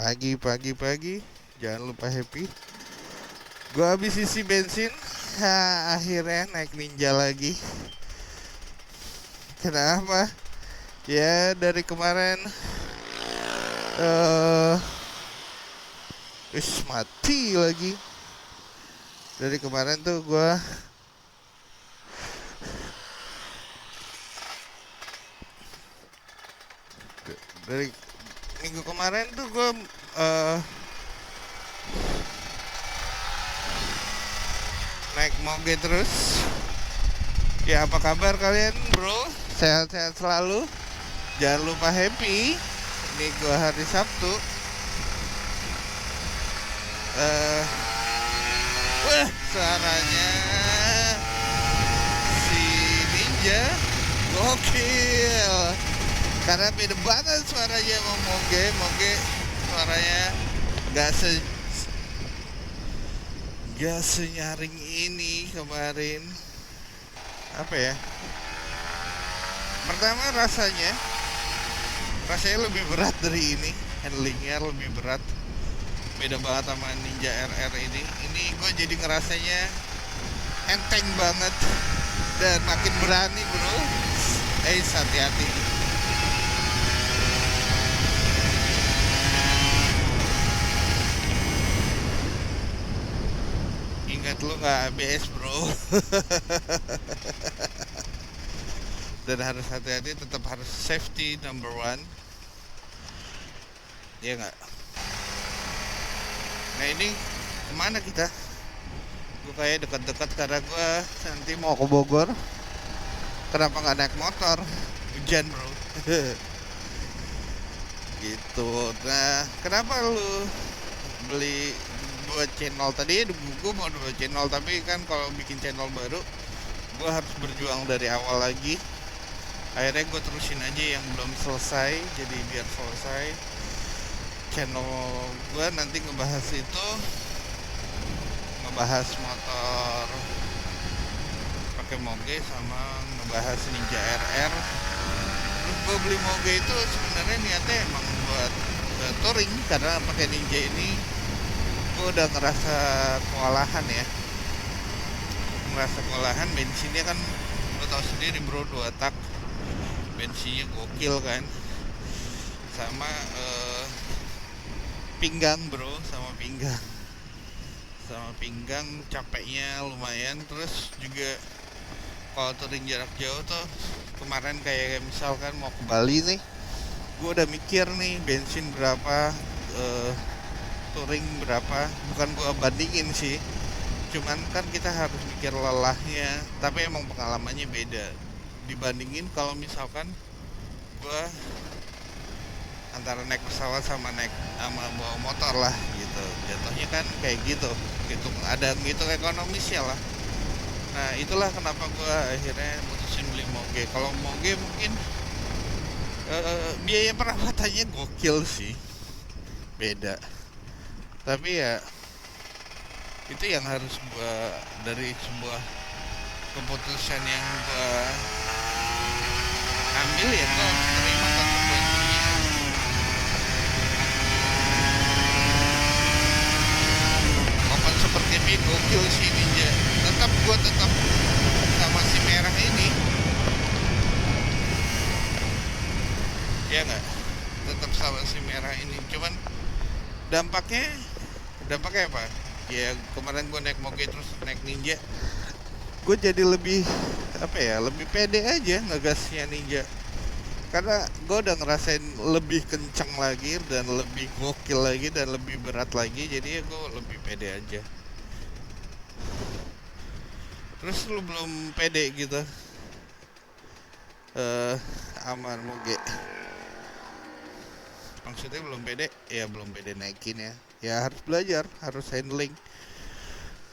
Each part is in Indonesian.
Pagi. Jangan lupa happy. Gua habis isi bensin. Akhirnya naik Ninja lagi. Kenapa? Ya dari kemarin mati lagi. Dari kemarin tuh gua dari minggu kemarin tuh gue naik moge terus. Ya apa kabar kalian bro? Sehat-sehat selalu. Jangan lupa happy. Ini gue hari Sabtu. Wah suaranya si Ninja gokil. Karena beda banget suaranya sama Moge suaranya gak senyaring ini kemarin. Apa ya? Pertama rasanya lebih berat dari ini. Handlingnya lebih berat. Beda banget sama Ninja RR ini. Ini gue jadi ngerasanya enteng banget. Dan makin berani bro. Hati-hati. Ingat lu gak ABS bro. Dan harus hati-hati, tetap harus safety number one. Iya gak? Nah ini kemana kita? Gue kayak dekat-dekat karena gue nanti mau ke Bogor. Kenapa gak naik motor? Hujan bro. Gitu. Nah kenapa lu beli 2 channel tadi? Gue mau 2 channel, tapi kan kalau bikin channel baru gue harus berjuang dari awal lagi. Akhirnya gue terusin aja yang belum selesai. Jadi biar selesai channel gue nanti ngebahas itu, ngebahas motor pakai moge sama ngebahas Ninja RR. Terus gue beli moge itu sebenarnya niatnya emang buat touring, karena pakai Ninja ini gue udah ngerasa kewalahan ya. Bensinnya kan lo tau sendiri bro, 2 tak bensinnya gokil kan. Sama pinggang capeknya lumayan. Terus juga kalau touring jarak jauh tuh kemarin kayak misalkan mau ke Bali nih, gue udah mikir nih bensin berapa, touring berapa. Bukan gue bandingin sih, cuman kan kita harus mikir lelahnya. Tapi emang pengalamannya beda dibandingin kalau misalkan gue antara naik pesawat sama bawa motor lah gitu. Jatuhnya kan kayak gitu, ada ngitung ekonomisnya lah. Nah itulah kenapa gue akhirnya mutusin beli moge. Kalau moge mungkin biaya perawatannya gokil sih, beda. Tapi ya itu yang harus gue, dari sebuah keputusan yang gue ambil ya gue terima konsekuensinya. Open seperti ini gokil sih Ninja. Gue tetap sama si merah ini. Ya nggak, tetap sama si merah ini. Cuman dampaknya apa? Ya kemarin gue naik moge terus naik Ninja, gue jadi lebih lebih pede aja ngegasnya Ninja. Karena gue udah ngerasain lebih kencang lagi dan lebih gokil lagi dan lebih berat lagi. Jadi ya gue lebih pede aja. Terus lu belum pede gitu aman moge? Maksudnya belum pede? Ya belum pede naikin ya. Ya harus belajar, harus handling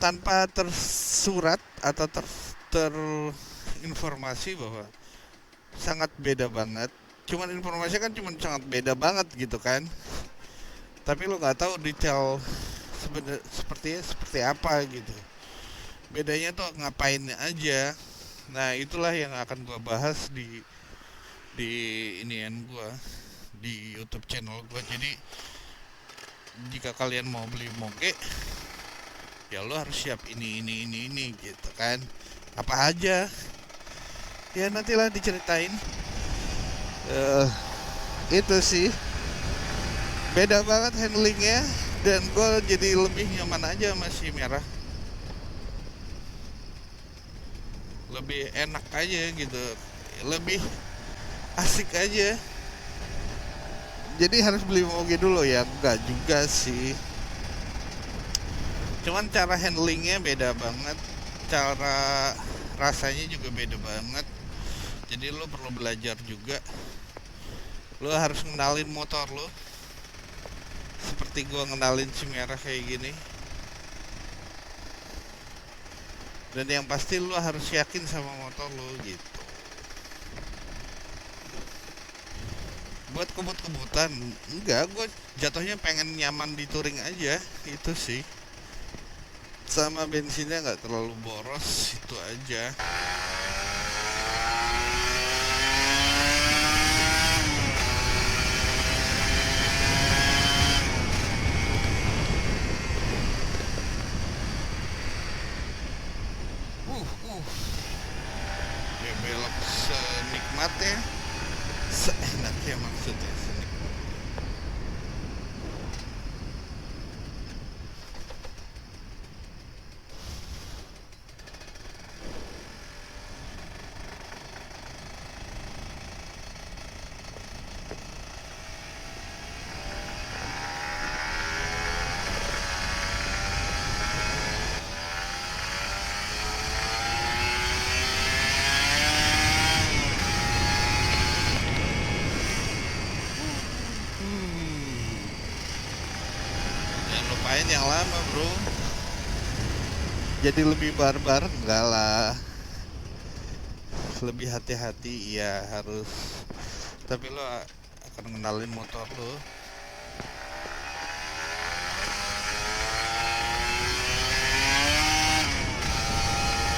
tanpa tersurat atau terinformasi bahwa sangat beda banget. Cuman informasi kan sangat beda banget gitu kan. Tapi lu nggak tahu detail seperti apa gitu. Bedanya tuh ngapain aja. Nah itulah yang akan gua bahas di inian gua, di YouTube channel gua. Jadi jika kalian mau beli moge, ya lo harus siap ini gitu kan. Apa aja? Ya nantilah diceritain. Eh, itu sih beda banget handlingnya, dan gue jadi lebih nyaman aja sama si merah, lebih enak aja gitu, lebih asik aja. Jadi harus beli moge dulu ya? Enggak juga sih, cuman cara handlingnya beda banget, cara rasanya juga beda banget. Jadi lo perlu belajar juga, lo harus ngenalin motor lo seperti gua ngenalin si merah kayak gini. Dan yang pasti lo harus yakin sama motor lo gitu. Buat kebut-kebutan enggak, gue jatuhnya pengen nyaman di touring aja, itu sih. Sama bensinnya nggak terlalu boros, itu aja. Ya belok senikmatnya, seenaknya maksudnya. Jangan lupain yang lama bro, jadi lebih barbar enggak lah, lebih hati-hati ya harus, tapi lo akan ngenalin motor lo.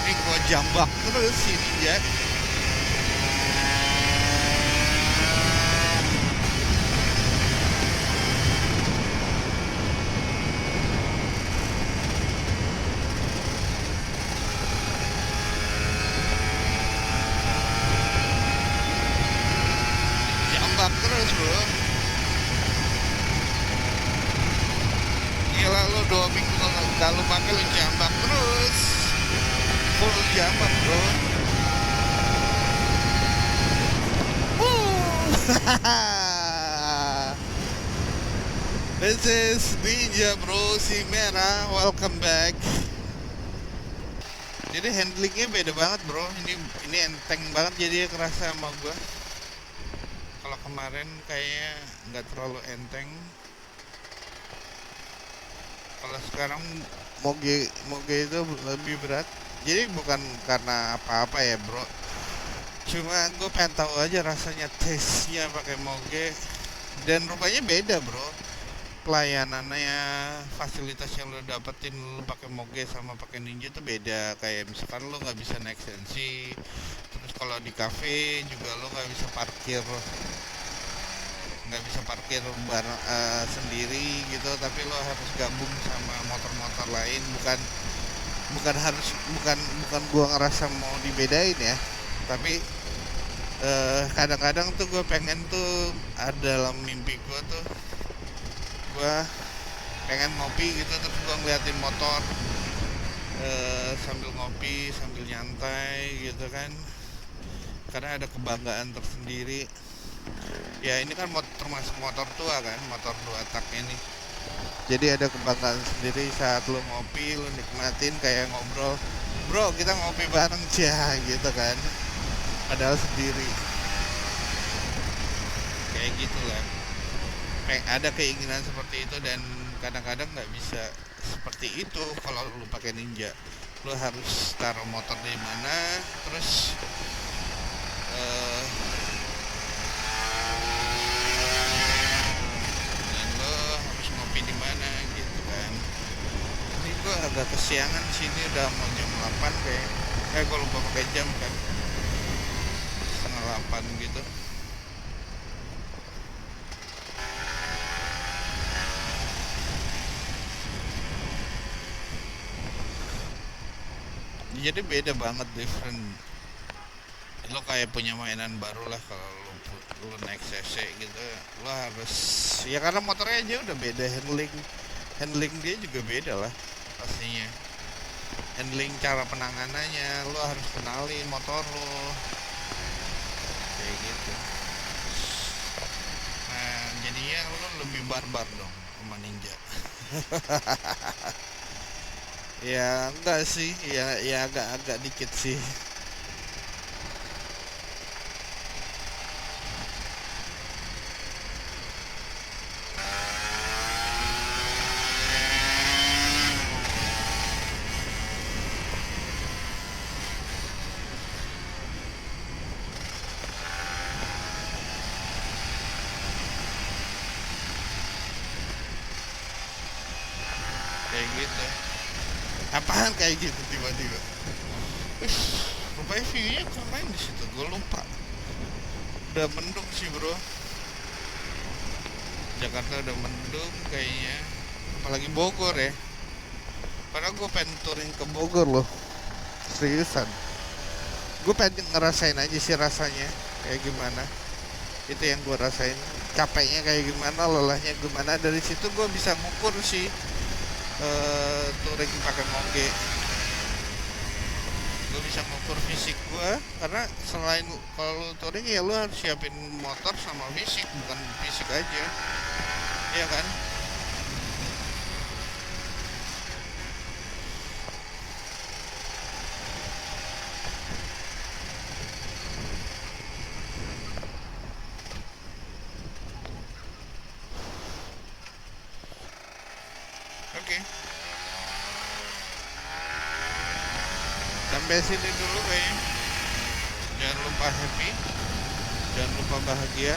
Ini gua jambak terus ini ya. Jambak terus bro, gila lo 2 minggu gak lu pakai lu jambak terus, full jambak bro. This is Ninja bro, si merah, welcome back. Jadi handlingnya beda banget bro, ini enteng banget jadi kerasa sama gua. Kalau kemarin kayaknya nggak terlalu enteng, kalau sekarang moge itu lebih berat. Jadi bukan karena apa-apa ya bro, cuma gue pengen tahu aja rasanya, taste-nya pakai moge. Dan rupanya beda bro, pelayanannya, fasilitas yang lo dapetin lo pakai moge sama pakai ninja tuh beda. Kayak misalkan lo nggak bisa naik sensi, terus kalau di cafe juga lo nggak bisa parkir bareng sendiri gitu, tapi lo harus gabung sama motor-motor lain. Bukan gua ngerasa mau dibedain ya, tapi kadang-kadang tuh gue pengen tuh, ada dalam mimpi gue tuh, gue pengen ngopi gitu, terus gue ngeliatin motor sambil ngopi sambil nyantai gitu kan, karena ada kebanggaan tersendiri. Ya ini kan termasuk motor tua kan, motor 2 tak ini, jadi ada kebanggaan sendiri saat lo ngopi, lo nikmatin kayak ngobrol, bro kita ngopi bareng ya gitu kan, padahal sendiri, kayak gitulah. Ada keinginan seperti itu, dan kadang-kadang nggak bisa seperti itu kalau lu pakai ninja. Lu harus taruh motor di mana, terus dan lo harus ngopi di mana gitu kan. Ini gua agak kesiangan sini, udah mau jam 8 kayak gua lupa pakai jam kan, setengah 8 gitu. jadi beda banget, different. Lo kayak punya mainan baru lah kalau lo naik CC gitu. Lo harus, ya karena motornya aja udah beda, handling dia juga beda lah pastinya. Handling, cara penanganannya lo harus kenalin motor lo kayak gitu. Nah jadinya lo lebih barbar dong sama Ninja. Ya enggak sih, ya agak-agak dikit sih. Kayak gitu. Apaan kayak gitu tiba-tiba? Wih, rupanya view-nya keren di situ. Gue lupa. Udah mendung sih bro. Jakarta udah mendung kayaknya. Apalagi Bogor ya. Padahal gue pengen touring ke Bogor loh. Seriusan. Gue pengen ngerasain aja sih rasanya. Kayak gimana. Itu yang gue rasain. Capeknya kayak gimana, lelahnya gimana. Dari situ gue bisa ngukur sih. Touring pakai moge. Gue bisa ngukur fisik gue, karena selain kalau touring ya lu harus siapin motor sama fisik, bukan fisik aja, ya kan? Oke, sampai sini dulu kayaknya. Jangan lupa happy, jangan lupa bahagia,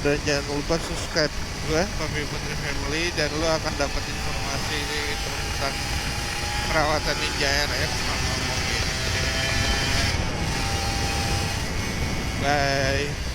dan jangan lupa subscribe gue Papi Putri Family, dan lo akan dapat informasi tentang perawatan Ninja RS sama mobil. Bye.